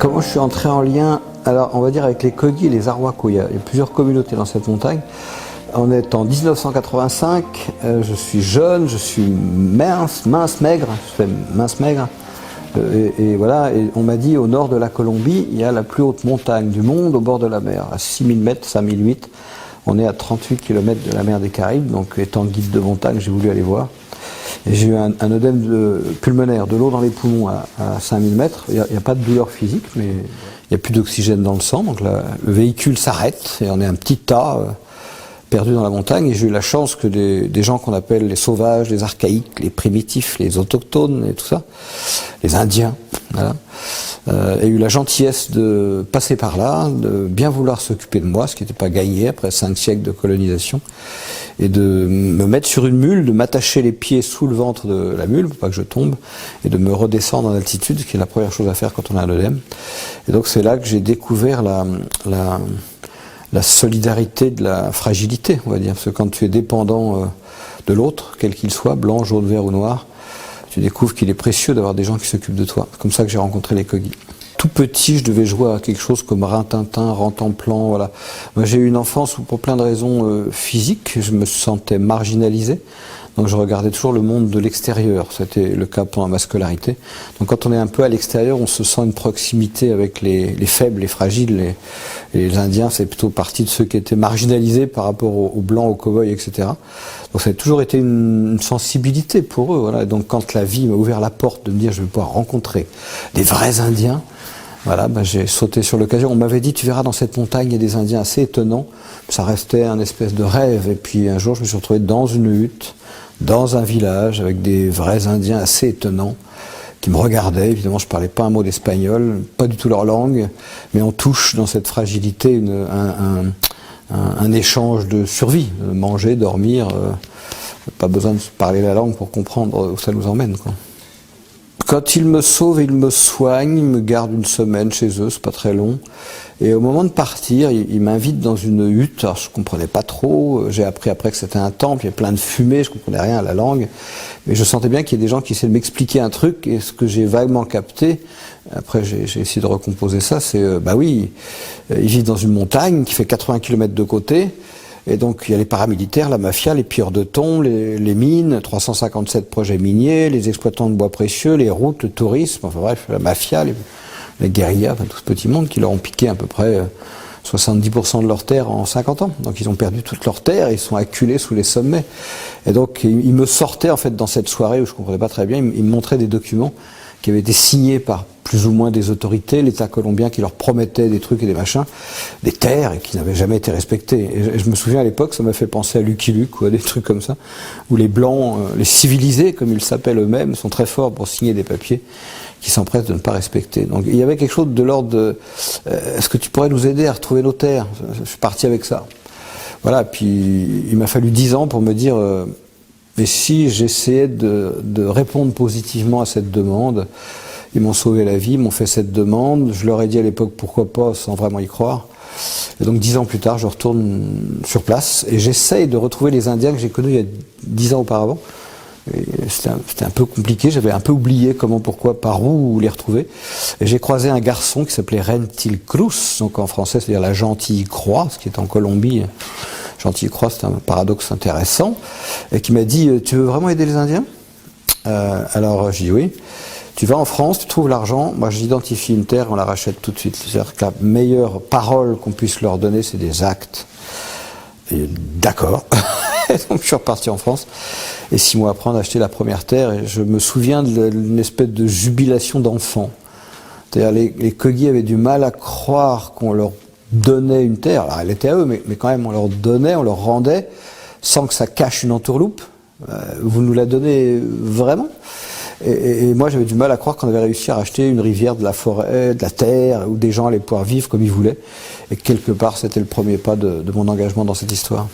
Comment je suis entré en lien, alors on va dire avec les Kogi et les Arhuaco. Il y a plusieurs communautés dans cette montagne. On est en 1985, je suis jeune, je suis mince, maigre, je fais mince, maigre. Et voilà, et on m'a dit au nord de la Colombie, il y a la plus haute montagne du monde au bord de la mer, à 6000 mètres, 5008. On est à 38 km de la mer des Caraïbes, donc étant guide de montagne, j'ai voulu aller voir. Et j'ai eu un œdème pulmonaire, de l'eau dans les poumons à 5000 mètres. Il n'y a pas de douleur physique, mais il n'y a plus d'oxygène dans le sang, donc le véhicule s'arrête et on est un petit tas perdu dans la montagne. Et j'ai eu la chance que des gens qu'on appelle les sauvages, les archaïques, les primitifs, les autochtones et tout ça, les Indiens, voilà, aient eu la gentillesse de passer par là, de bien vouloir s'occuper de moi, ce qui n'était pas gagné après 5 siècles de colonisation, et de me mettre sur une mule, de m'attacher les pieds sous le ventre de la mule pour pas que je tombe, et de me redescendre en altitude, ce qui est la première chose à faire quand on a un œdème. Et donc c'est là que j'ai découvert la solidarité de la fragilité, on va dire, parce que quand tu es dépendant de l'autre, quel qu'il soit, blanc, jaune, vert ou noir, tu découvres qu'il est précieux d'avoir des gens qui s'occupent de toi. C'est comme ça que j'ai rencontré les Kogi. Tout petit, je devais jouer à quelque chose comme Rintintin, Rantanplan, voilà. Moi, j'ai eu une enfance où, pour plein de raisons physiques, je me sentais marginalisé. Donc je regardais toujours le monde de l'extérieur. C'était le cas pendant ma scolarité. Donc quand on est un peu à l'extérieur, on se sent une proximité avec les faibles, les fragiles. Les Indiens, c'est plutôt partie de ceux qui étaient marginalisés par rapport aux Blancs, aux cow-boys, etc. Donc ça a toujours été une sensibilité pour eux. Voilà. Et donc quand la vie m'a ouvert la porte de me dire je vais pouvoir rencontrer des vrais Indiens, voilà, j'ai sauté sur l'occasion. On m'avait dit, tu verras dans cette montagne, il y a des Indiens assez étonnants. Ça restait un espèce de rêve. Et puis un jour, je me suis retrouvé dans une hutte, dans un village, avec des vrais Indiens assez étonnants, qui me regardaient. Évidemment, je parlais pas un mot d'espagnol, pas du tout leur langue, mais on touche dans cette fragilité un échange de survie. Manger, dormir, pas besoin de parler la langue pour comprendre où ça nous emmène, quoi. Quand ils me sauvent et ils me soignent, ils me gardent une semaine chez eux, c'est pas très long. Et au moment de partir, ils m'invitent dans une hutte. Alors je comprenais pas trop. J'ai appris après que c'était un temple, il y a plein de fumée, je comprenais rien à la langue. Mais je sentais bien qu'il y a des gens qui essaient de m'expliquer un truc. Et ce que j'ai vaguement capté, après j'ai essayé de recomposer ça, c'est bah oui, ils vivent dans une montagne qui fait 80 km de côté. Et donc il y a les paramilitaires, la mafia, les pilleurs de thon, les mines, 357 projets miniers, les exploitants de bois précieux, les routes, le tourisme, enfin bref, la mafia, les guérillas, enfin, tout ce petit monde qui leur ont piqué à peu près 70% de leurs terres en 50 ans. Donc ils ont perdu toutes leurs terres et ils sont acculés sous les sommets. Et donc ils me sortaient en fait dans cette soirée où je comprenais pas très bien, ils me montraient des documents qui avaient été signés par plus ou moins des autorités, l'État colombien qui leur promettait des trucs et des machins, des terres et qui n'avaient jamais été respectées. Et je me souviens à l'époque, ça m'a fait penser à Lucky Luke ou à des trucs comme ça, où les Blancs, les civilisés, comme ils s'appellent eux-mêmes, sont très forts pour signer des papiers qui s'empressent de ne pas respecter. Donc il y avait quelque chose de l'ordre de est-ce que tu pourrais nous aider à retrouver nos terres? Je suis parti avec ça. Voilà, puis il m'a fallu 10 ans pour me dire mais si j'essayais de répondre positivement à cette demande. Ils m'ont sauvé la vie, ils m'ont fait cette demande. Je leur ai dit à l'époque pourquoi pas, sans vraiment y croire. Et donc 10 ans plus tard, je retourne sur place et j'essaye de retrouver les Indiens que j'ai connus il y a 10 ans auparavant. C'était un peu compliqué, j'avais un peu oublié comment, pourquoi, par où les retrouver. Et j'ai croisé un garçon qui s'appelait Rentil Cruz, donc en français c'est-à-dire la gentille croix, ce qui est en Colombie. Gentille croix, c'est un paradoxe intéressant. Et qui m'a dit, tu veux vraiment aider les Indiens? Alors j'ai dit oui. Tu vas en France, tu trouves l'argent, moi j'identifie une terre, on la rachète tout de suite. C'est-à-dire que la meilleure parole qu'on puisse leur donner, c'est des actes. Et d'accord. Donc je suis reparti en France. Et 6 mois après, on a acheté la première terre. Et je me souviens d'une espèce de jubilation d'enfant. C'est-à-dire les Kogi avaient du mal à croire qu'on leur donnait une terre. Alors elle était à eux, mais quand même on leur donnait, on leur rendait, sans que ça cache une entourloupe. Vous nous la donnez vraiment ? Et moi j'avais du mal à croire qu'on avait réussi à racheter une rivière, de la forêt, de la terre, où des gens allaient pouvoir vivre comme ils voulaient. Et quelque part c'était le premier pas de mon engagement dans cette histoire.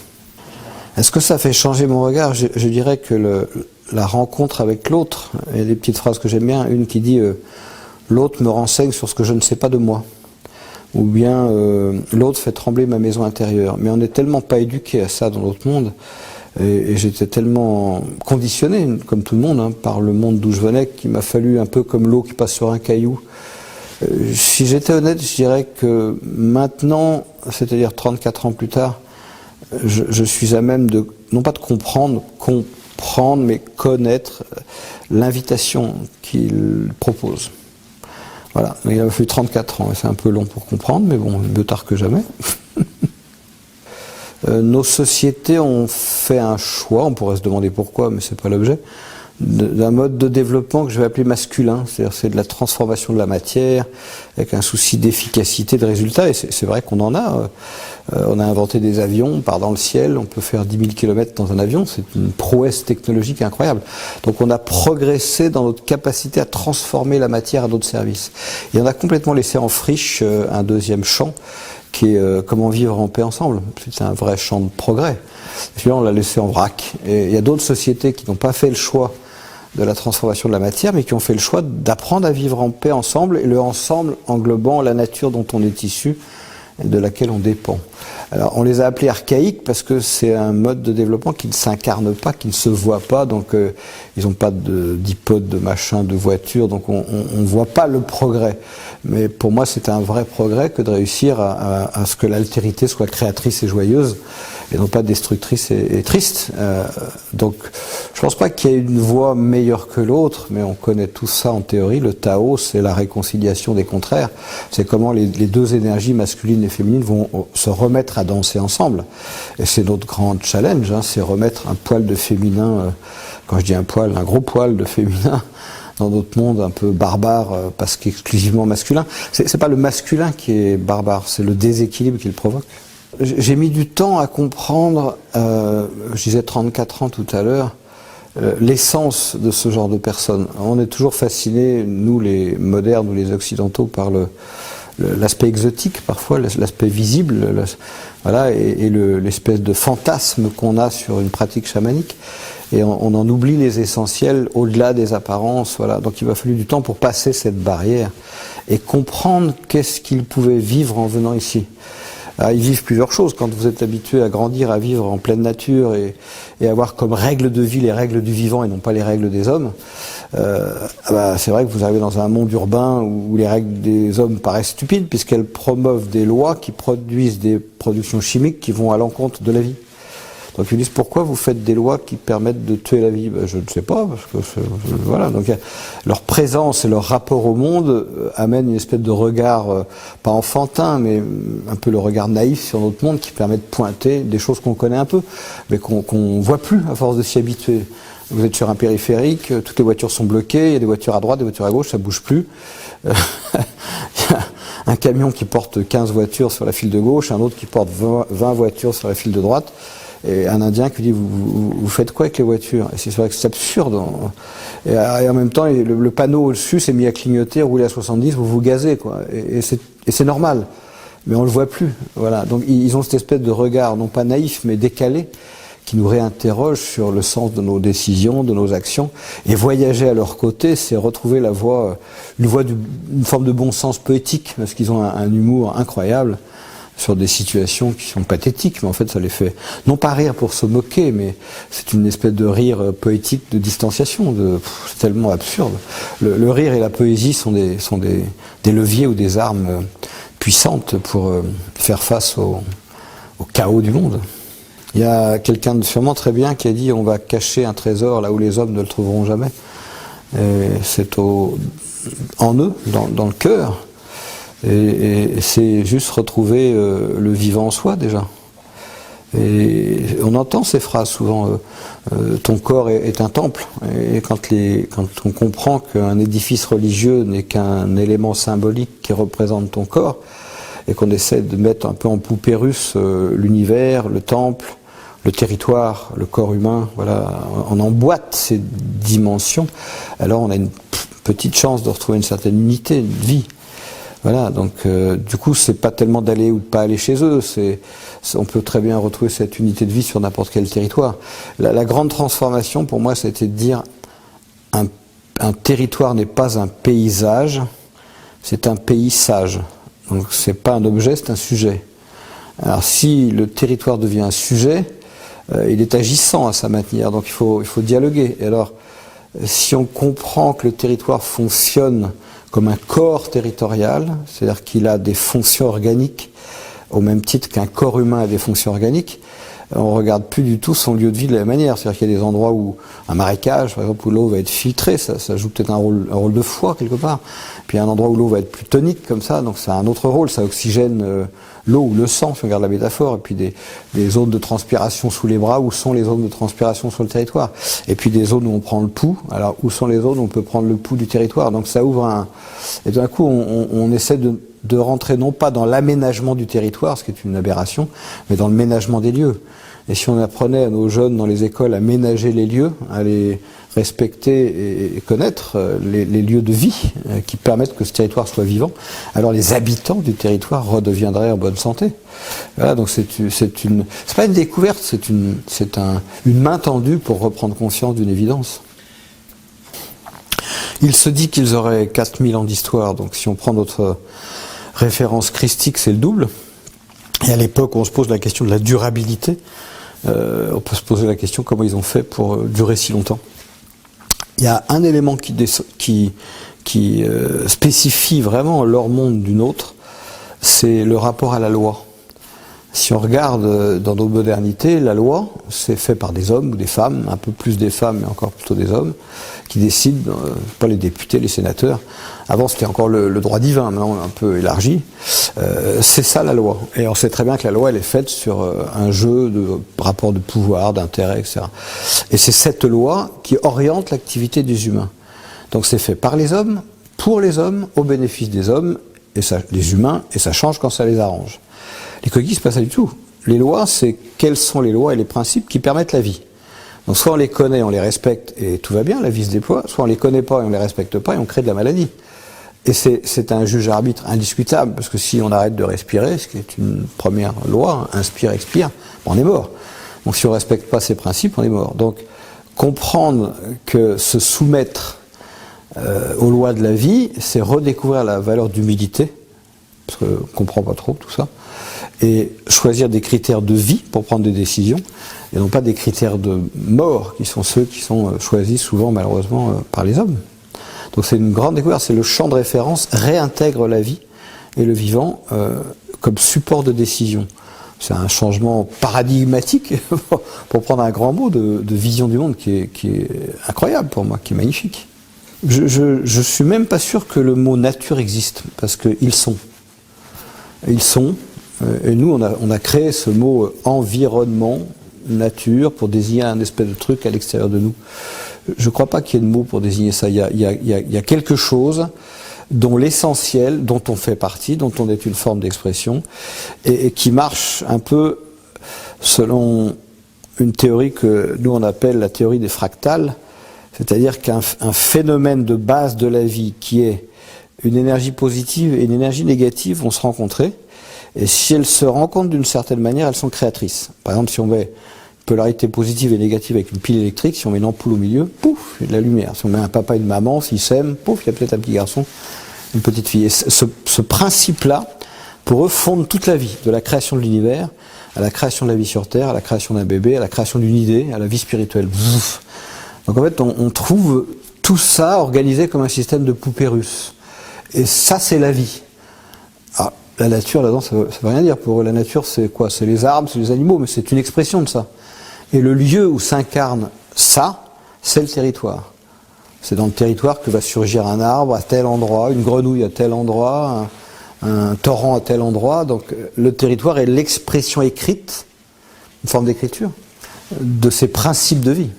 Est-ce que ça fait changer mon regard? Je dirais que la rencontre avec l'autre, et des petites phrases que j'aime bien, une qui dit l'autre me renseigne sur ce que je ne sais pas de moi. Ou bien l'autre fait trembler ma maison intérieure. Mais on n'est tellement pas éduqué à ça dans l'autre monde. Et j'étais tellement conditionné, comme tout le monde, par le monde d'où je venais, qu'il m'a fallu un peu comme l'eau qui passe sur un caillou. Si j'étais honnête, je dirais que maintenant, c'est-à-dire 34 ans plus tard, je suis à même de, non pas de comprendre, mais connaître l'invitation qu'il propose. Voilà, il a fallu 34 ans, et c'est un peu long pour comprendre, mais bon, mieux tard que jamais. Nos sociétés ont fait un choix, on pourrait se demander pourquoi, mais c'est pas l'objet, d'un mode de développement que je vais appeler masculin, c'est-à-dire c'est de la transformation de la matière, avec un souci d'efficacité, de résultat, et c'est vrai qu'on en a. On a inventé des avions, on part dans le ciel, on peut faire 10 000 km dans un avion, c'est une prouesse technologique incroyable. Donc on a progressé dans notre capacité à transformer la matière à d'autres services. Et on a complètement laissé en friche un deuxième champ, qui est comment vivre en paix ensemble. C'est un vrai champ de progrès. Celui-là, on l'a laissé en vrac. Et il y a d'autres sociétés qui n'ont pas fait le choix de la transformation de la matière, mais qui ont fait le choix d'apprendre à vivre en paix ensemble, et le ensemble englobant la nature dont on est issu et de laquelle on dépend. Alors on les a appelés archaïques parce que c'est un mode de développement qui ne s'incarne pas, qui ne se voit pas, donc ils n'ont pas d'iPod, de machin, de voiture, donc on ne voit pas le progrès. Mais pour moi c'est un vrai progrès que de réussir à ce que l'altérité soit créatrice et joyeuse, et non pas destructrice et triste. Donc je pense pas qu'il y ait une voie meilleure que l'autre, mais on connaît tout ça en théorie. Le Tao, c'est la réconciliation des contraires. C'est comment les deux énergies masculines et féminines vont se remettre à danser ensemble. Et c'est notre grand challenge, hein, c'est remettre un poil de féminin, quand je dis un poil, un gros poil de féminin, dans notre monde un peu barbare, parce qu'exclusivement masculin. C'est pas le masculin qui est barbare, c'est le déséquilibre qui le provoque. J'ai mis du temps à comprendre, je disais 34 ans tout à l'heure, l'essence de ce genre de personnes. On est toujours fascinés, nous les modernes ou les occidentaux, par l'aspect exotique parfois, l'aspect visible, voilà, et l'espèce de fantasme qu'on a sur une pratique chamanique. Et on en oublie les essentiels au-delà des apparences, voilà. Donc il m'a fallu du temps pour passer cette barrière et comprendre qu'est-ce qu'ils pouvaient vivre en venant ici. Alors, ils vivent plusieurs choses. Quand vous êtes habitué à grandir, à vivre en pleine nature et avoir comme règle de vie les règles du vivant et non pas les règles des hommes, c'est vrai que vous arrivez dans un monde urbain où les règles des hommes paraissent stupides puisqu'elles promeuvent des lois qui produisent des productions chimiques qui vont à l'encontre de la vie. Donc ils disent pourquoi vous faites des lois qui permettent de tuer la vie? Je ne sais pas, parce que voilà. Donc leur présence et leur rapport au monde amènent une espèce de regard pas enfantin, mais un peu le regard naïf sur notre monde qui permet de pointer des choses qu'on connaît un peu, mais qu'on voit plus à force de s'y habituer. Vous êtes sur un périphérique, toutes les voitures sont bloquées, il y a des voitures à droite, des voitures à gauche, ça bouge plus. Il y a un camion qui porte 15 voitures sur la file de gauche, un autre qui porte 20 voitures sur la file de droite. Et un Indien qui dit vous faites quoi avec les voitures? Et c'est vrai que c'est absurde. Et en même temps, le panneau au-dessus s'est mis à clignoter, roulez à 70, vous gazez, quoi. Et c'est normal. Mais on le voit plus. Voilà. Donc ils ont cette espèce de regard, non pas naïf, mais décalé, qui nous réinterroge sur le sens de nos décisions, de nos actions. Et voyager à leur côté, c'est retrouver une forme de bon sens poétique, parce qu'ils ont un humour incroyable sur des situations qui sont pathétiques, mais en fait ça les fait, non pas rire pour se moquer, mais c'est une espèce de rire poétique de distanciation, c'est tellement absurde. Le rire et la poésie sont des leviers ou des armes puissantes pour faire face au chaos du monde. Il y a quelqu'un de sûrement très bien qui a dit on va cacher un trésor là où les hommes ne le trouveront jamais. Et c'est en eux, dans le cœur. Et c'est juste retrouver le vivant en soi déjà. Et on entend ces phrases souvent, ton corps est un temple. Et quand on comprend qu'un édifice religieux n'est qu'un élément symbolique qui représente ton corps, et qu'on essaie de mettre un peu en poupée russe l'univers, le temple, le territoire, le corps humain, voilà, on emboîte ces dimensions, alors on a une petite chance de retrouver une certaine unité de vie. Voilà, donc du coup, c'est pas tellement d'aller ou de pas aller chez eux, on peut très bien retrouver cette unité de vie sur n'importe quel territoire. La grande transformation, pour moi, c'était de dire un territoire n'est pas un paysage, c'est un pays sage. Donc c'est pas un objet, c'est un sujet. Alors si le territoire devient un sujet, il est agissant à sa manière, donc il faut dialoguer. Et alors, si on comprend que le territoire fonctionne comme un corps territorial, c'est-à-dire qu'il a des fonctions organiques au même titre qu'un corps humain a des fonctions organiques. On ne regarde plus du tout son lieu de vie de la même manière. C'est-à-dire qu'il y a des endroits où, un marécage, par exemple, où l'eau va être filtrée, ça joue peut-être un rôle de foie quelque part. Puis il y a un endroit où l'eau va être plus tonique comme ça, donc ça a un autre rôle, ça oxygène l'eau ou le sang, si on regarde la métaphore. Et puis des zones de transpiration sous les bras, où sont les zones de transpiration sur le territoire. Et puis des zones où on prend le pouls, alors où sont les zones où on peut prendre le pouls du territoire. Donc ça ouvre un... Et d'un coup, on essaie de rentrer non pas dans l'aménagement du territoire, ce qui est une aberration, mais dans le ménagement des lieux. Et si on apprenait à nos jeunes dans les écoles à ménager les lieux, à les respecter et connaître les lieux de vie qui permettent que ce territoire soit vivant, alors les habitants du territoire redeviendraient en bonne santé. Voilà, donc c'est pas une découverte, c'est une main tendue pour reprendre conscience d'une évidence. Il se dit qu'ils auraient 4000 ans d'histoire, donc si on prend notre référence christique, c'est le double. Et à l'époque, on se pose la question de la durabilité. On peut se poser la question comment ils ont fait pour durer si longtemps. Il y a un élément qui spécifie vraiment leur monde d'une autre, c'est le rapport à la loi. Si on regarde dans nos modernités, la loi, c'est fait par des hommes ou des femmes, un peu plus des femmes, mais encore plutôt des hommes, qui décident, pas les députés, les sénateurs. Avant, c'était encore le droit divin, maintenant un peu élargi. C'est ça la loi. Et on sait très bien que la loi, elle est faite sur un jeu de rapports de pouvoir, d'intérêt, etc. Et c'est cette loi qui oriente l'activité des humains. Donc c'est fait par les hommes, pour les hommes, au bénéfice des hommes, et ça, des humains, et ça change quand ça les arrange. Les coquilles, c'est pas ça du tout. Les lois, c'est quelles sont les lois et les principes qui permettent la vie. Donc soit on les connaît, on les respecte et tout va bien, la vie se déploie, soit on les connaît pas et on les respecte pas et on crée de la maladie. Et c'est un juge-arbitre indiscutable, parce que si on arrête de respirer, ce qui est une première loi, inspire, expire, on est mort. Donc si on respecte pas ces principes, on est mort. Donc comprendre que se soumettre aux lois de la vie, c'est redécouvrir la valeur d'humilité, parce qu'on ne comprend pas trop tout ça, et choisir des critères de vie pour prendre des décisions, et non pas des critères de mort, qui sont ceux qui sont choisis souvent malheureusement par les hommes. Donc c'est une grande découverte, c'est le champ de référence réintègre la vie et le vivant comme support de décision. C'est un changement paradigmatique, pour prendre un grand mot, de vision du monde qui est incroyable pour moi, qui est magnifique. Je suis même pas sûr que le mot nature existe, parce qu'ils sont. Ils sont, et nous on a créé ce mot environnement, nature, pour désigner un espèce de truc à l'extérieur de nous. Je ne crois pas qu'il y ait de mots pour désigner ça. Il y a quelque chose dont l'essentiel, dont on fait partie, dont on est une forme d'expression, et qui marche un peu selon une théorie que nous on appelle la théorie des fractales, c'est-à-dire qu'un phénomène de base de la vie qui est une énergie positive et une énergie négative vont se rencontrer, et si elles se rencontrent d'une certaine manière, elles sont créatrices. Par exemple, si on met polarité positive et négative avec une pile électrique, si on met une ampoule au milieu, pouf, il y a de la lumière. Si on met un papa et une maman, s'ils s'aiment, pouf, il y a peut-être un petit garçon, une petite fille. Et ce principe-là, pour eux, fonde toute la vie, de la création de l'univers, à la création de la vie sur Terre, à la création d'un bébé, à la création d'une idée, à la vie spirituelle. Donc en fait, on trouve tout ça organisé comme un système de poupées russes. Et ça, c'est la vie. Alors, la nature, là-dedans, ça veut rien dire. Pour eux, la nature, c'est quoi? C'est les arbres, c'est les animaux, mais c'est une expression de ça. Et le lieu où s'incarne ça, c'est le territoire. C'est dans le territoire que va surgir un arbre à tel endroit, une grenouille à tel endroit, un torrent à tel endroit. Donc le territoire est l'expression écrite, une forme d'écriture, de ces principes de vie.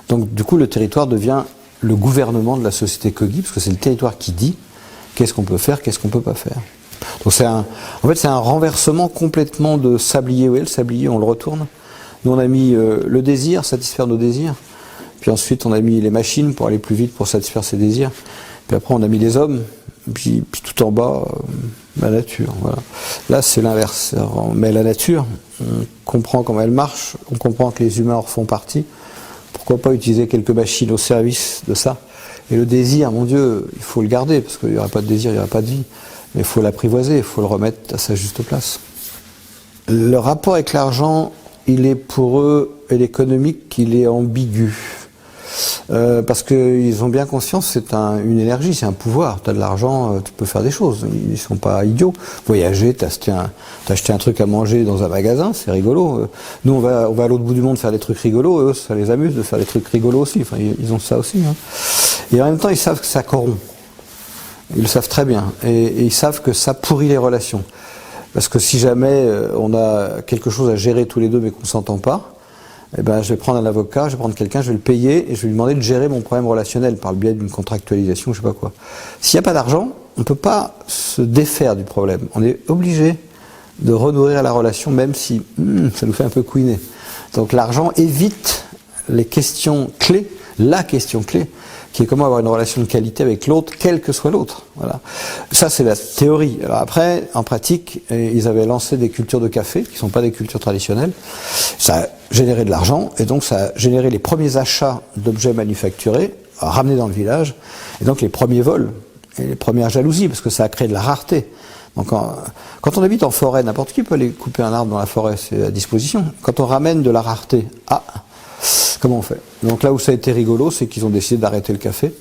Donc du coup, le territoire devient le gouvernement de la société Kogi, parce que c'est le territoire qui dit qu'est-ce qu'on peut faire, qu'est-ce qu'on peut pas faire. Donc en fait, c'est un renversement complètement de sablier. Oui, le sablier, on le retourne. Nous, on a mis le désir, satisfaire nos désirs. Puis ensuite, on a mis les machines pour aller plus vite, pour satisfaire ses désirs. Puis après, on a mis les hommes. Puis tout en bas, la nature. Voilà. Là, c'est l'inverse. Mais la nature, on comprend comment elle marche. On comprend que les humains en font partie. Pourquoi pas utiliser quelques machines au service de ça? Et le désir, mon Dieu, il faut le garder, parce qu'il n'y aura pas de désir, il n'y aura pas de vie. Mais il faut l'apprivoiser, il faut le remettre à sa juste place. Le rapport avec l'argent, il est pour eux, et l'économique, il est ambigu. Parce qu'ils ont bien conscience, c'est une énergie, c'est un pouvoir. Tu as de l'argent, tu peux faire des choses. Ils sont pas idiots. Voyager, t'as acheté un truc à manger dans un magasin, c'est rigolo. Nous, on va à l'autre bout du monde faire des trucs rigolos. Eux, ça les amuse de faire des trucs rigolos aussi. Enfin, ils ont ça aussi. Hein. Et en même temps, ils savent que ça corrompt. Ils le savent très bien. Et ils savent que ça pourrit les relations. Parce que si jamais on a quelque chose à gérer tous les deux, mais qu'on s'entend pas, eh ben, je vais prendre un avocat, je vais prendre quelqu'un, je vais le payer et je vais lui demander de gérer mon problème relationnel par le biais d'une contractualisation, je sais pas quoi. S'il n'y a pas d'argent, on ne peut pas se défaire du problème. On est obligé de renourrir la relation, même si ça nous fait un peu couiner. Donc l'argent évite les questions clés, la question clé, qui est comment avoir une relation de qualité avec l'autre, quel que soit l'autre. Voilà. Ça, c'est la théorie. Alors après, en pratique, ils avaient lancé des cultures de café, qui ne sont pas des cultures traditionnelles. Ça a généré de l'argent, et donc ça a généré les premiers achats d'objets manufacturés, ramenés dans le village, et donc les premiers vols, et les premières jalousies, parce que ça a créé de la rareté. Donc quand on habite en forêt, n'importe qui peut aller couper un arbre dans la forêt, c'est à disposition. Quand on ramène de la rareté, comment on fait? Donc là où ça a été rigolo, c'est qu'ils ont décidé d'arrêter le café,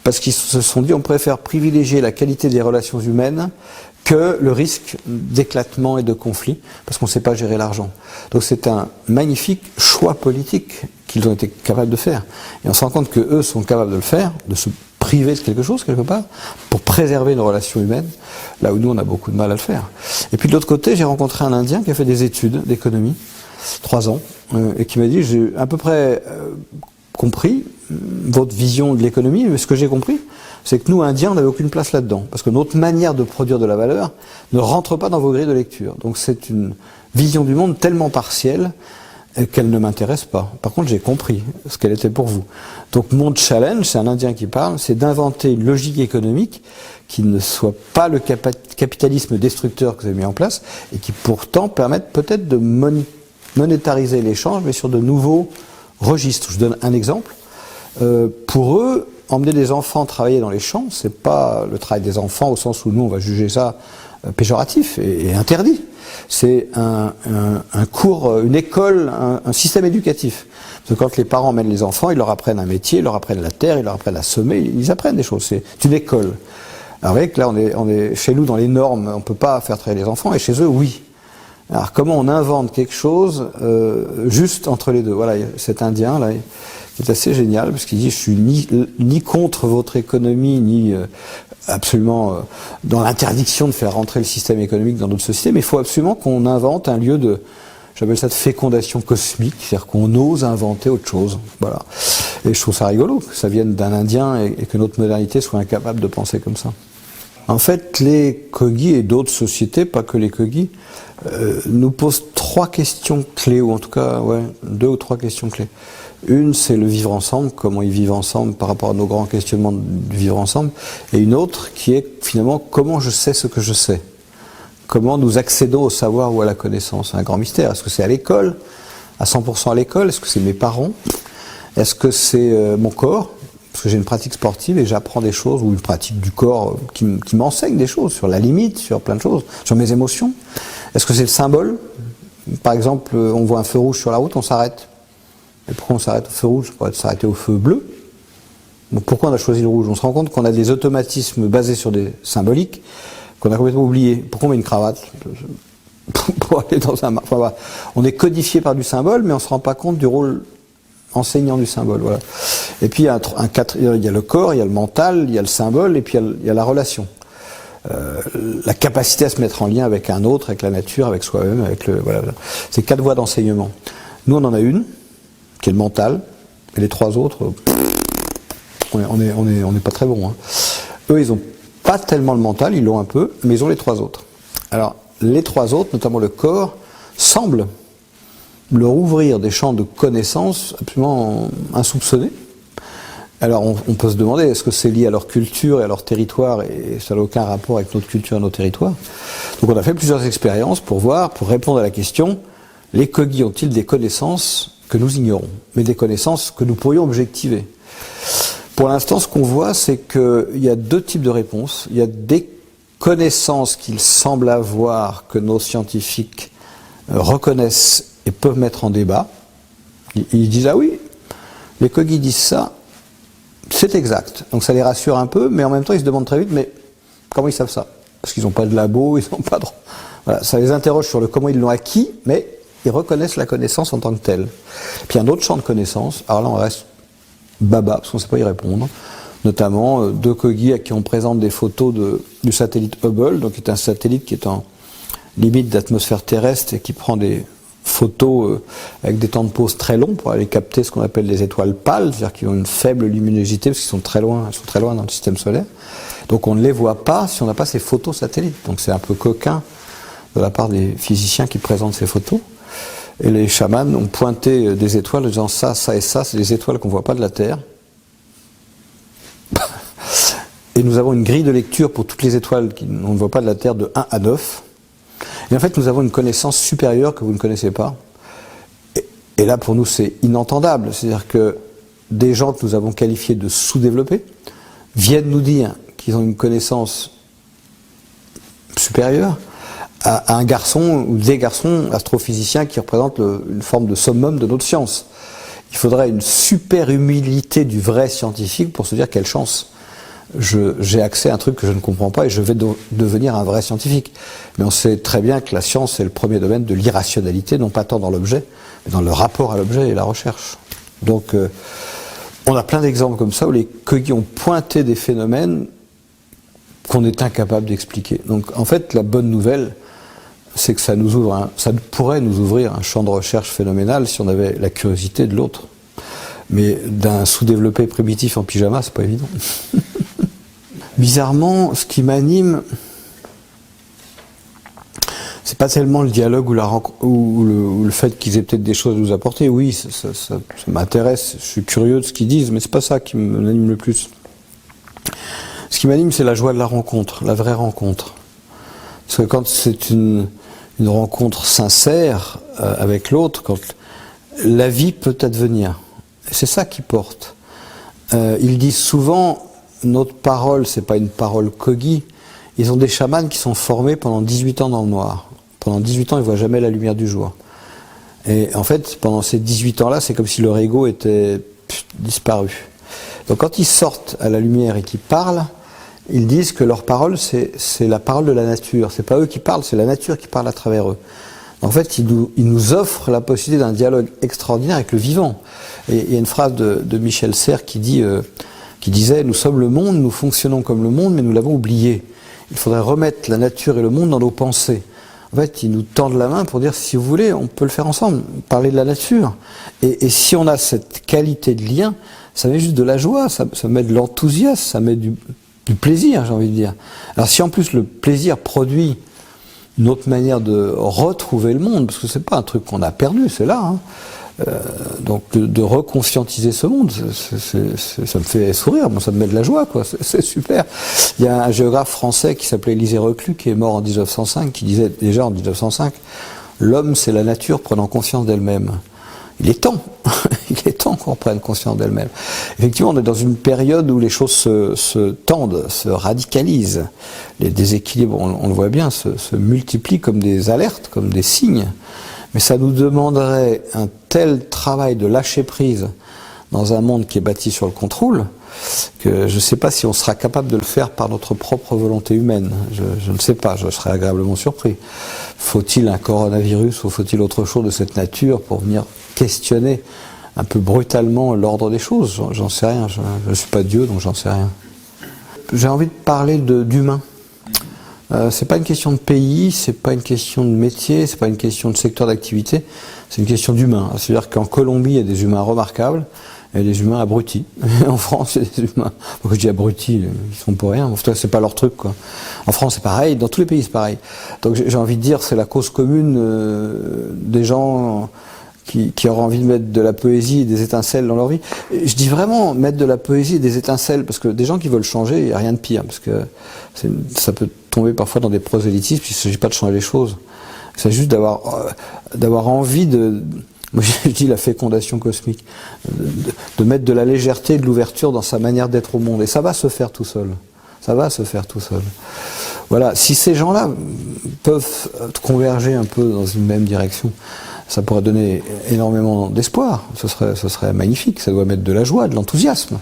parce qu'ils se sont dit on préfère privilégier la qualité des relations humaines que le risque d'éclatement et de conflit, parce qu'on ne sait pas gérer l'argent. Donc c'est un magnifique choix politique qu'ils ont été capables de faire. Et on se rend compte qu'eux sont capables de le faire, de se priver de quelque chose quelque part, pour préserver une relation humaine, là où nous on a beaucoup de mal à le faire. Et puis de l'autre côté, j'ai rencontré un Indien qui a fait des études d'économie, 3 ans, et qui m'a dit j'ai à peu près compris votre vision de l'économie, mais ce que j'ai compris, c'est que nous, Indiens, on n'avait aucune place là-dedans, parce que notre manière de produire de la valeur ne rentre pas dans vos grilles de lecture. Donc c'est une vision du monde tellement partielle qu'elle ne m'intéresse pas. Par contre, j'ai compris ce qu'elle était pour vous. Donc mon challenge, c'est un Indien qui parle, c'est d'inventer une logique économique qui ne soit pas le capitalisme destructeur que vous avez mis en place, et qui pourtant permette peut-être de monétariser l'échange, mais sur de nouveaux registres. Je donne un exemple. Pour eux, emmener des enfants travailler dans les champs, c'est pas le travail des enfants au sens où nous on va juger ça péjoratif et interdit. C'est un cours, une école, un système éducatif. Parce que quand les parents emmènent les enfants, ils leur apprennent un métier, ils leur apprennent la terre, ils leur apprennent à semer, ils apprennent des choses. C'est une école. Alors vous voyez que là on est chez nous dans les normes, on peut pas faire travailler les enfants, et chez eux oui. Alors comment on invente quelque chose juste entre les deux? Voilà, cet Indien là qui est assez génial, parce qu'il dit je suis ni contre votre économie, ni absolument dans l'interdiction de faire rentrer le système économique dans notre société, mais il faut absolument qu'on invente un lieu de, j'appelle ça de fécondation cosmique, c'est-à-dire qu'on ose inventer autre chose. Voilà. Et je trouve ça rigolo que ça vienne d'un Indien et que notre modernité soit incapable de penser comme ça. En fait, les Kogi et d'autres sociétés, pas que les Kogi, nous posent 3 questions clés, ou en tout cas, 2 ou 3 questions clés. Une, c'est le vivre ensemble, comment ils vivent ensemble par rapport à nos grands questionnements du vivre ensemble. Et une autre qui est finalement comment je sais ce que je sais. Comment nous accédons au savoir ou à la connaissance. C'est un grand mystère. Est-ce que c'est à l'école, à 100% à l'école? Est-ce que c'est mes parents? Est-ce que c'est mon corps? Parce que j'ai une pratique sportive et j'apprends des choses, ou une pratique du corps qui m'enseigne des choses, sur la limite, sur plein de choses, sur mes émotions. Est-ce que c'est le symbole? Par exemple, on voit un feu rouge sur la route, on s'arrête. Et pourquoi on s'arrête au feu rouge? On pourrait s'arrêter au feu bleu. Donc pourquoi on a choisi le rouge? On se rend compte qu'on a des automatismes basés sur des symboliques qu'on a complètement oubliés. Pourquoi on met une cravate? Pour aller dans un... Enfin, voilà. On est codifié par du symbole, mais on ne se rend pas compte du rôle enseignant du symbole. Voilà. Et puis il y a le corps, il y a le mental, il y a le symbole, et puis il y a la relation. La capacité à se mettre en lien avec un autre, avec la nature, avec soi-même, avec le... Voilà. C'est 4 voies d'enseignement. Nous, on en a une, qui est le mental, et les 3 autres, on n'est pas très bons. Hein. Eux, ils n'ont pas tellement le mental, ils l'ont un peu, mais ils ont les 3 autres. Alors, les 3 autres, notamment le corps, semblent leur ouvrir des champs de connaissances absolument insoupçonnés. Alors, on peut se demander, est-ce que c'est lié à leur culture et à leur territoire, et ça n'a aucun rapport avec notre culture et nos territoires? Donc, on a fait plusieurs expériences pour répondre à la question, les Kogi ont-ils des connaissances que nous ignorons, mais des connaissances que nous pourrions objectiver? Pour l'instant, ce qu'on voit, c'est qu'il y a 2 types de réponses. Il y a des connaissances qu'ils semblent avoir, que nos scientifiques reconnaissent et peuvent mettre en débat. Ils disent, ah oui, les Kogi disent ça, C'est exact. Donc ça les rassure un peu, mais en même temps ils se demandent très vite, mais comment ils savent ça? Parce qu'ils n'ont pas de labo, ils n'ont pas de... Voilà, ça les interroge sur le comment ils l'ont acquis, mais ils reconnaissent la connaissance en tant que telle. Puis il y a un autre champ de connaissances, alors là on reste baba, parce qu'on ne sait pas y répondre, notamment deux Kogi à qui on présente des photos du satellite Hubble, donc qui est un satellite qui est en limite d'atmosphère terrestre et qui prend des photos avec des temps de pause très longs pour aller capter ce qu'on appelle les étoiles pâles, c'est-à-dire qui ont une faible luminosité parce qu'ils sont très loin, elles sont très loin dans le système solaire. Donc on ne les voit pas si on n'a pas ces photos satellites. Donc c'est un peu coquin de la part des physiciens qui présentent ces photos. Et les chamans ont pointé des étoiles en disant ça, ça et ça, c'est des étoiles qu'on ne voit pas de la Terre. Et nous avons une grille de lecture pour toutes les étoiles qu'on ne voit pas de la Terre de 1 à 9. Et en fait, nous avons une connaissance supérieure que vous ne connaissez pas. Et là, pour nous, c'est inentendable. C'est-à-dire que des gens que nous avons qualifiés de sous-développés viennent nous dire qu'ils ont une connaissance supérieure à un garçon ou des garçons astrophysiciens qui représentent une forme de summum de notre science. Il faudrait une super humilité du vrai scientifique pour se dire quelle chance. J'ai accès à un truc que je ne comprends pas et je vais devenir un vrai scientifique. Mais on sait très bien que la science est le premier domaine de l'irrationalité, non pas tant dans l'objet, mais dans le rapport à l'objet et la recherche. Donc on a plein d'exemples comme ça où les Kogi ont pointé des phénomènes qu'on est incapable d'expliquer. Donc en fait, la bonne nouvelle, c'est que ça pourrait nous ouvrir un champ de recherche phénoménal si on avait la curiosité de l'autre. Mais d'un sous-développé primitif en pyjama, c'est pas évident. Bizarrement, ce qui m'anime, c'est pas tellement le dialogue ou le fait qu'ils aient peut-être des choses à nous apporter. Oui, ça m'intéresse, je suis curieux de ce qu'ils disent, mais c'est pas ça qui m'anime le plus. Ce qui m'anime, c'est la joie de la rencontre, la vraie rencontre. Parce que quand c'est une rencontre sincère avec l'autre, quand la vie peut advenir, c'est ça qui porte. Ils disent souvent, notre parole, c'est pas une parole Kogi. Ils ont des chamans qui sont formés pendant 18 ans dans le noir. Pendant 18 ans, ils voient jamais la lumière du jour. Et en fait, pendant ces 18 ans-là, c'est comme si leur ego était disparu. Donc quand ils sortent à la lumière et qu'ils parlent, ils disent que leur parole, c'est la parole de la nature. C'est pas eux qui parlent, c'est la nature qui parle à travers eux. En fait, ils nous offrent la possibilité d'un dialogue extraordinaire avec le vivant. Et il y a une phrase de Michel Serres qui disait « Nous sommes le monde, nous fonctionnons comme le monde, mais nous l'avons oublié. Il faudrait remettre la nature et le monde dans nos pensées. » En fait, ils nous tendent la main pour dire « Si vous voulez, on peut le faire ensemble, parler de la nature. » Et si on a cette qualité de lien, ça met juste de la joie, ça met de l'enthousiasme, ça met du plaisir, j'ai envie de dire. Alors si en plus le plaisir produit une autre manière de retrouver le monde, parce que c'est pas un truc qu'on a perdu, c'est là, hein. Donc de reconscientiser ce monde, ça me fait sourire, bon, ça me met de la joie, quoi. C'est super. Il y a un géographe français qui s'appelait Élisée Reclus, qui est mort en 1905, qui disait déjà en 1905, l'homme c'est la nature prenant conscience d'elle-même. Il est temps, il est temps qu'on prenne conscience d'elle-même. Effectivement, on est dans une période où les choses se tendent, se radicalisent. Les déséquilibres, on le voit bien, se multiplient comme des alertes, comme des signes. Mais ça nous demanderait un tel travail de lâcher prise dans un monde qui est bâti sur le contrôle, que je ne sais pas si on sera capable de le faire par notre propre volonté humaine. Je ne sais pas, je serais agréablement surpris. Faut-il un coronavirus ou faut-il autre chose de cette nature pour venir questionner un peu brutalement l'ordre des choses? J'en sais rien, je ne suis pas Dieu, donc j'en sais rien. J'ai envie de parler d'humain. C'est pas une question de pays, c'est pas une question de métier, c'est pas une question de secteur d'activité, c'est une question d'humain. C'est-à-dire qu'en Colombie, il y a des humains remarquables et des humains abrutis. En France, il y a des humains, pourquoi je dis abrutis, ils sont pour rien, en tout cas, c'est pas leur truc, quoi. En France, c'est pareil, dans tous les pays, c'est pareil. Donc j'ai envie de dire, c'est la cause commune des gens qui auraient envie de mettre de la poésie et des étincelles dans leur vie. Et je dis vraiment mettre de la poésie et des étincelles, parce que des gens qui veulent changer, il n'y a rien de pire, parce que ça peut tomber parfois dans des prosélytismes, il ne s'agit pas de changer les choses. Il s'agit juste d'avoir envie de... Moi je dis la fécondation cosmique, de mettre de la légèreté et de l'ouverture dans sa manière d'être au monde. Et ça va se faire tout seul. Ça va se faire tout seul. Voilà, si ces gens-là peuvent converger un peu dans une même direction, ça pourrait donner énormément d'espoir. Ce serait magnifique, ça doit mettre de la joie, de l'enthousiasme.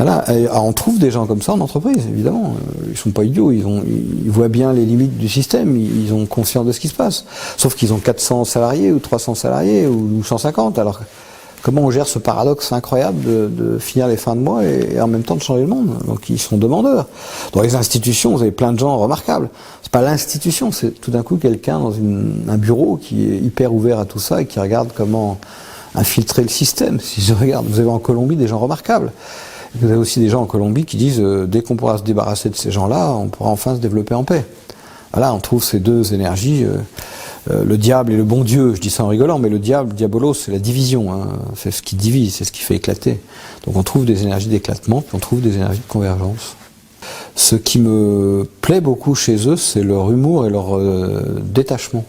Voilà, et, alors, on trouve des gens comme ça en entreprise, évidemment. Ils sont pas idiots, ils voient bien les limites du système, ils ont conscience de ce qui se passe. Sauf qu'ils ont 400 salariés ou 300 salariés ou 150. Alors comment on gère ce paradoxe incroyable de finir les fins de mois et en même temps de changer le monde? Donc ils sont demandeurs. Dans les institutions, vous avez plein de gens remarquables. C'est pas l'institution, c'est tout d'un coup quelqu'un dans un bureau qui est hyper ouvert à tout ça et qui regarde comment infiltrer le système. Si je regarde, vous avez en Colombie des gens remarquables. Vous avez aussi des gens en Colombie qui disent dès qu'on pourra se débarrasser de ces gens-là, on pourra enfin se développer en paix. Voilà, on trouve ces deux énergies, le diable et le bon Dieu. Je dis ça en rigolant, mais le diable, diabolos, c'est la division. Hein. C'est ce qui divise, c'est ce qui fait éclater. Donc on trouve des énergies d'éclatement, puis on trouve des énergies de convergence. Ce qui me plaît beaucoup chez eux, c'est leur humour et leur détachement.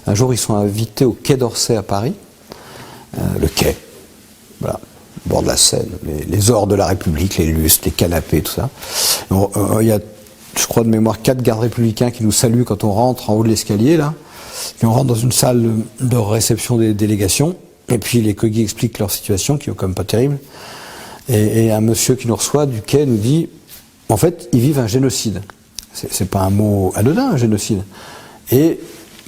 Un jour, ils sont invités au Quai d'Orsay à Paris. Le quai, voilà. Bord de la Seine, les ors de la République, les lustres, les canapés, tout ça. Il y a, je crois de mémoire, 4 gardes républicains qui nous saluent quand on rentre en haut de l'escalier, là. Puis on rentre dans une salle de réception des délégations, et puis les Kogi expliquent leur situation, qui est quand même pas terrible. Et un monsieur qui nous reçoit du quai nous dit, en fait, ils vivent un génocide. C'est pas un mot anodin, un génocide. Et,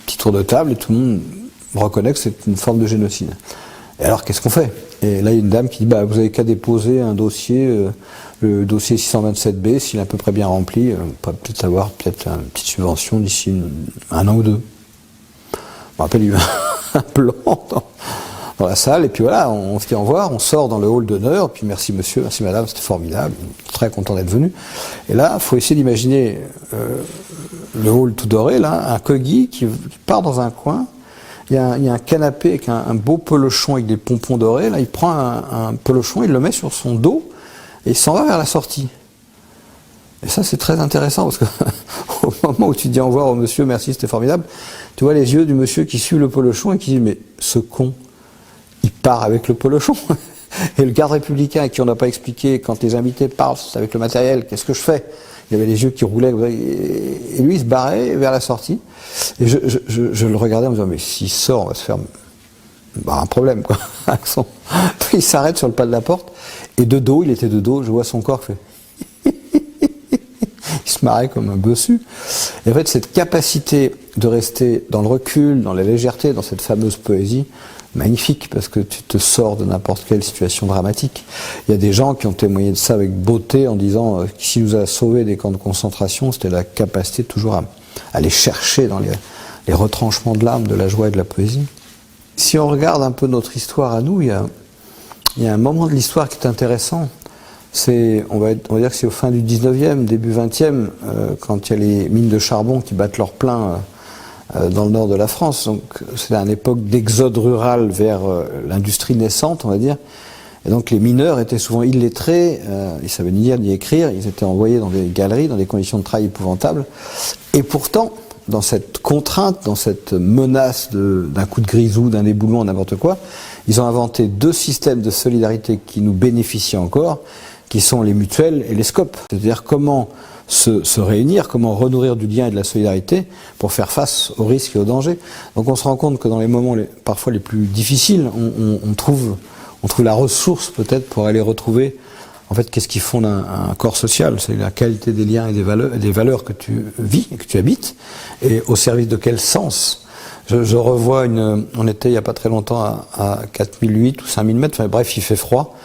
petit tour de table, et tout le monde reconnaît que c'est une forme de génocide. Et alors, qu'est-ce qu'on fait? Et là, il y a une dame qui dit, bah, vous avez qu'à déposer un dossier, le dossier 627B, s'il est à peu près bien rempli, on pourrait peut-être avoir une petite subvention d'ici un an ou deux. Je me rappelle, il y a eu un plan dans la salle, et puis voilà, on se dit au revoir, on sort dans le hall d'honneur, puis merci monsieur, merci madame, c'était formidable, très content d'être venu. Et là, il faut essayer d'imaginer le hall tout doré, là, un Kogi qui part dans un coin. Il y a un canapé avec un beau pelochon avec des pompons dorés. Là, il prend un pelochon, il le met sur son dos et il s'en va vers la sortie. Et ça, c'est très intéressant parce que au moment où tu dis au revoir au monsieur, merci, c'était formidable, tu vois les yeux du monsieur qui suit le pelochon et qui dit mais ce con, il part avec le pelochon. Et le garde républicain à qui on n'a pas expliqué quand les invités parlent avec le matériel, qu'est-ce que je fais? Il avait les yeux qui roulaient, et lui il se barrait vers la sortie. Et je le regardais en me disant, mais s'il sort, on va se faire un problème, quoi. Puis il s'arrête sur le pas de la porte, et de dos, il était de dos, je vois son corps fait. Il se marrait comme un bossu. Et en fait, cette capacité de rester dans le recul, dans la légèreté, dans cette fameuse poésie, magnifique, parce que tu te sors de n'importe quelle situation dramatique. Il y a des gens qui ont témoigné de ça avec beauté en disant que ce qui nous a sauvés des camps de concentration, c'était la capacité toujours à aller chercher dans les retranchements de l'âme, de la joie et de la poésie. Si on regarde un peu notre histoire à nous, il y a un moment de l'histoire qui est intéressant. On va dire que c'est au fin du 19e, début 20e, quand il y a les mines de charbon qui battent leur plein dans le nord de la France. Donc c'est une époque d'exode rural vers l'industrie naissante, on va dire. Et donc les mineurs étaient souvent illettrés, ils savaient ni lire ni écrire, ils étaient envoyés dans des galeries, dans des conditions de travail épouvantables. Et pourtant, dans cette contrainte, dans cette menace d'un coup de grisou, d'un éboulement, n'importe quoi, ils ont inventé 2 systèmes de solidarité qui nous bénéficient encore, qui sont les mutuelles et les scopes. C'est-à-dire comment se réunir, comment renourrir du lien et de la solidarité pour faire face aux risques et aux dangers. Donc on se rend compte que dans les moments parfois les plus difficiles, on trouve la ressource peut-être pour aller retrouver en fait qu'est-ce qui fonde un corps social, c'est la qualité des liens et des valeurs que tu vis et que tu habites, et au service de quel sens. Je revois on était il n'y a pas très longtemps à 4008 ou 5000 mètres, enfin bref, il fait froid.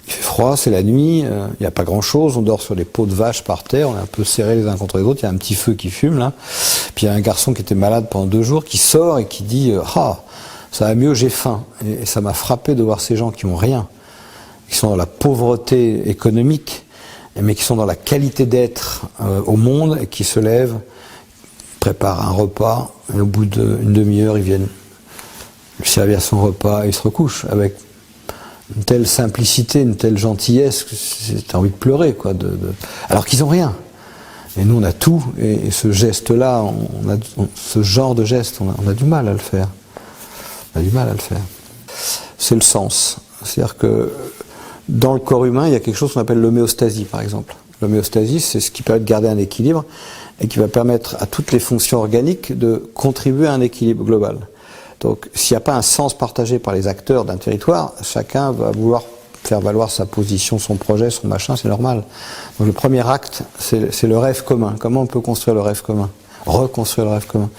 Il fait froid, c'est la nuit, il n'y a pas grand-chose, on dort sur des peaux de vache par terre, on est un peu serrés les uns contre les autres, il y a un petit feu qui fume là. Puis il y a un garçon qui était malade pendant 2 jours qui sort et qui dit « Ah, ça va mieux, j'ai faim ». Et ça m'a frappé de voir ces gens qui n'ont rien, qui sont dans la pauvreté économique, mais qui sont dans la qualité d'être au monde et qui se lèvent, préparent un repas, et au bout d'une demi-heure, ils viennent lui servir son repas et ils se recouchent avec une telle simplicité, une telle gentillesse que t'as envie de pleurer, quoi. Alors qu'ils n'ont rien. Et nous, on a tout. Et ce geste-là, ce genre de geste, on a du mal à le faire. On a du mal à le faire. C'est le sens. C'est-à-dire que dans le corps humain, il y a quelque chose qu'on appelle l'homéostasie, par exemple. L'homéostasie, c'est ce qui permet de garder un équilibre et qui va permettre à toutes les fonctions organiques de contribuer à un équilibre global. Donc, s'il n'y a pas un sens partagé par les acteurs d'un territoire, chacun va vouloir faire valoir sa position, son projet, son machin, c'est normal. Donc le premier acte, c'est le rêve commun. Comment on peut construire le rêve commun? Reconstruire le rêve commun.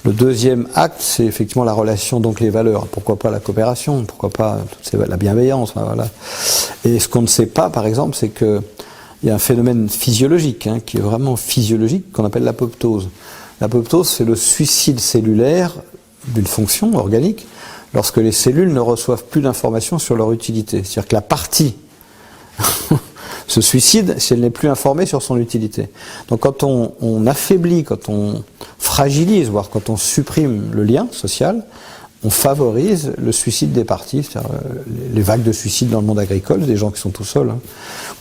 Le deuxième acte, c'est effectivement la relation, donc les valeurs. Pourquoi pas la coopération? Pourquoi pas la bienveillance? Voilà. Et ce qu'on ne sait pas, par exemple, c'est que il y a un phénomène physiologique, qui est vraiment physiologique, qu'on appelle l'apoptose. L'apoptose, c'est le suicide cellulaire d'une fonction organique lorsque les cellules ne reçoivent plus d'informations sur leur utilité. C'est-à-dire que la partie se suicide si elle n'est plus informée sur son utilité. Donc quand on affaiblit, quand on fragilise, voire quand on supprime le lien social, on favorise le suicide des parties, c'est-à-dire les vagues de suicide dans le monde agricole, des gens qui sont tout seuls,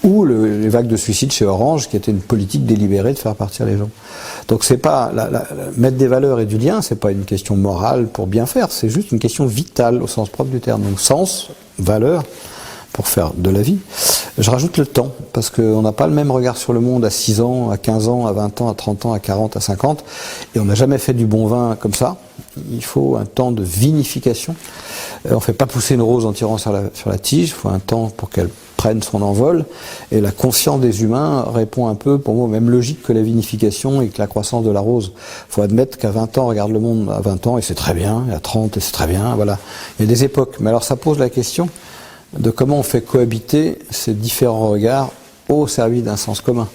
ou les vagues de suicide chez Orange, qui était une politique délibérée de faire partir les gens. Donc c'est pas mettre des valeurs et du lien, c'est pas une question morale pour bien faire, c'est juste une question vitale au sens propre du terme. Donc sens, valeur, pour faire de la vie. Je rajoute le temps, parce qu'on n'a pas le même regard sur le monde à 6 ans, à 15 ans, à 20 ans, à 30 ans, à 40, à 50, et on n'a jamais fait du bon vin comme ça. Il faut un temps de vinification. On ne fait pas pousser une rose en tirant sur la tige, il faut un temps pour qu'elle prenne son envol, et la conscience des humains répond un peu, pour moi, aux mêmes logiques que la vinification et que la croissance de la rose. Il faut admettre qu'à 20 ans, on regarde le monde à 20 ans, et c'est très bien, et à 30, et c'est très bien, voilà. Il y a des époques, mais alors ça pose la question de comment on fait cohabiter ces différents regards au service d'un sens commun.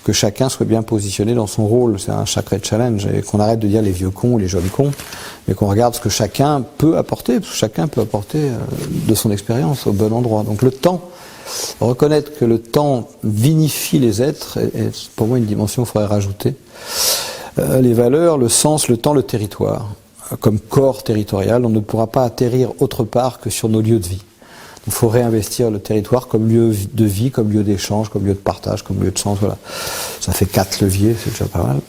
Que chacun soit bien positionné dans son rôle, c'est un sacré challenge, et qu'on arrête de dire les vieux cons ou les jeunes cons, mais qu'on regarde ce que chacun peut apporter, parce que chacun peut apporter de son expérience au bon endroit. Donc le temps, reconnaître que le temps vinifie les êtres, est pour moi une dimension qu'il faudrait rajouter. Les valeurs, le sens, le temps, le territoire. Comme corps territorial, on ne pourra pas atterrir autre part que sur nos lieux de vie. Il faut réinvestir le territoire comme lieu de vie, comme lieu d'échange, comme lieu de partage, comme lieu de sens. Voilà. Ça fait 4 leviers, c'est déjà pas mal.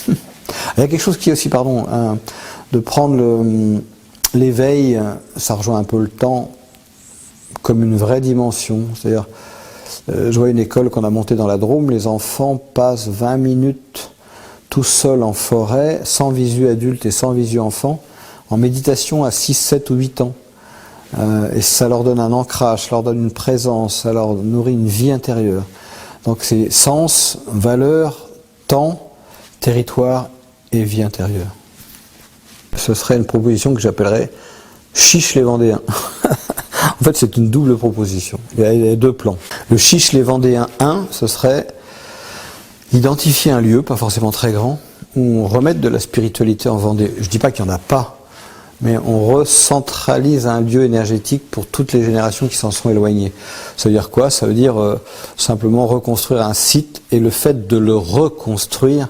Il y a quelque chose qui est aussi, de prendre l'éveil, ça rejoint un peu le temps, comme une vraie dimension. C'est-à-dire, je vois une école qu'on a montée dans la Drôme, les enfants passent 20 minutes tout seuls en forêt, sans visu adulte et sans visu enfant, en méditation à 6, 7 ou 8 ans. Et ça leur donne un ancrage, ça leur donne une présence, ça leur nourrit une vie intérieure. Donc c'est sens, valeur, temps, territoire et vie intérieure. Ce serait une proposition que j'appellerais « Chiche les Vendéens ». En fait, c'est une double proposition. Il y a 2 plans. Le Chiche les Vendéens 1, ce serait identifier un lieu, pas forcément très grand, où on remette de la spiritualité en Vendée. Je ne dis pas qu'il n'y en a pas, mais on recentralise un lieu énergétique pour toutes les générations qui s'en sont éloignées. Ça veut dire quoi? Ça veut dire simplement reconstruire un site, et le fait de le reconstruire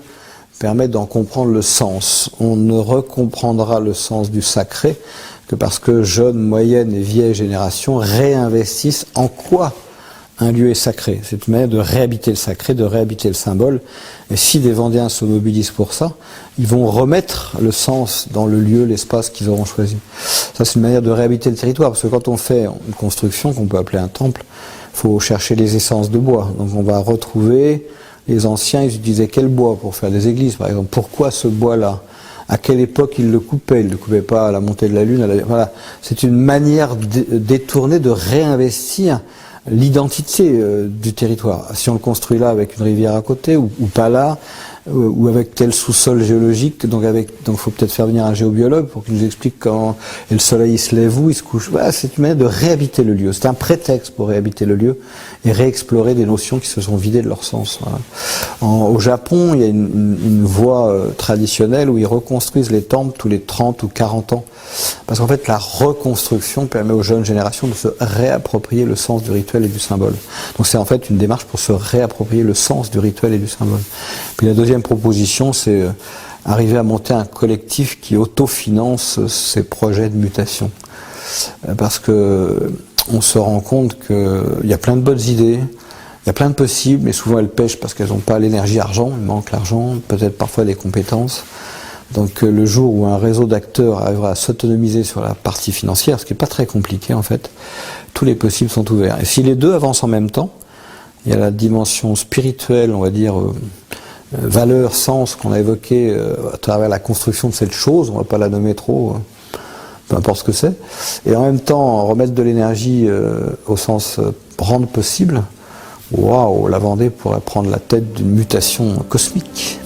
permet d'en comprendre le sens. On ne recomprendra le sens du sacré que parce que jeunes, moyennes et vieilles générations réinvestissent en quoi un lieu est sacré. C'est une manière de réhabiter le sacré, de réhabiter le symbole. Et si des Vendéens se mobilisent pour ça, ils vont remettre le sens dans le lieu, l'espace qu'ils auront choisi. Ça, c'est une manière de réhabiter le territoire, parce que quand on fait une construction qu'on peut appeler un temple, il faut chercher les essences de bois. Donc on va retrouver les anciens, ils utilisaient quel bois pour faire des églises, par exemple. Pourquoi ce bois-là? À quelle époque ils le coupaient? Ils ne le coupaient pas à la montée de la Lune. Voilà. C'est une manière détournée de réinvestir l'identité du territoire. Si on le construit là avec une rivière à côté, ou pas là, ou avec tel sous-sol géologique, donc faut peut-être faire venir un géobiologue pour qu'il nous explique quand le soleil se lève où, il se couche. Voilà, c'est une manière de réhabiter le lieu. C'est un prétexte pour réhabiter le lieu et réexplorer des notions qui se sont vidées de leur sens. Voilà. Au Japon, il y a une voie traditionnelle où ils reconstruisent les temples tous les 30 ou 40 ans. Parce qu'en fait, la reconstruction permet aux jeunes générations de se réapproprier le sens du rituel et du symbole. Donc c'est en fait une démarche pour se réapproprier le sens du rituel et du symbole. Puis la deuxième proposition, c'est arriver à monter un collectif qui autofinance ces projets de mutation. Parce que on se rend compte qu'il y a plein de bonnes idées, il y a plein de possibles, mais souvent elles pêchent parce qu'elles n'ont pas l'énergie argent, il manque l'argent, peut-être parfois les compétences. Donc le jour où un réseau d'acteurs arrivera à s'autonomiser sur la partie financière, ce qui n'est pas très compliqué en fait, tous les possibles sont ouverts. Et si les deux avancent en même temps, il y a la dimension spirituelle, on va dire, valeur, sens qu'on a évoqué à travers la construction de cette chose, on ne va pas la nommer trop, peu importe ce que c'est, et en même temps remettre de l'énergie au sens rendent possible, waouh, la Vendée pourrait prendre la tête d'une mutation cosmique.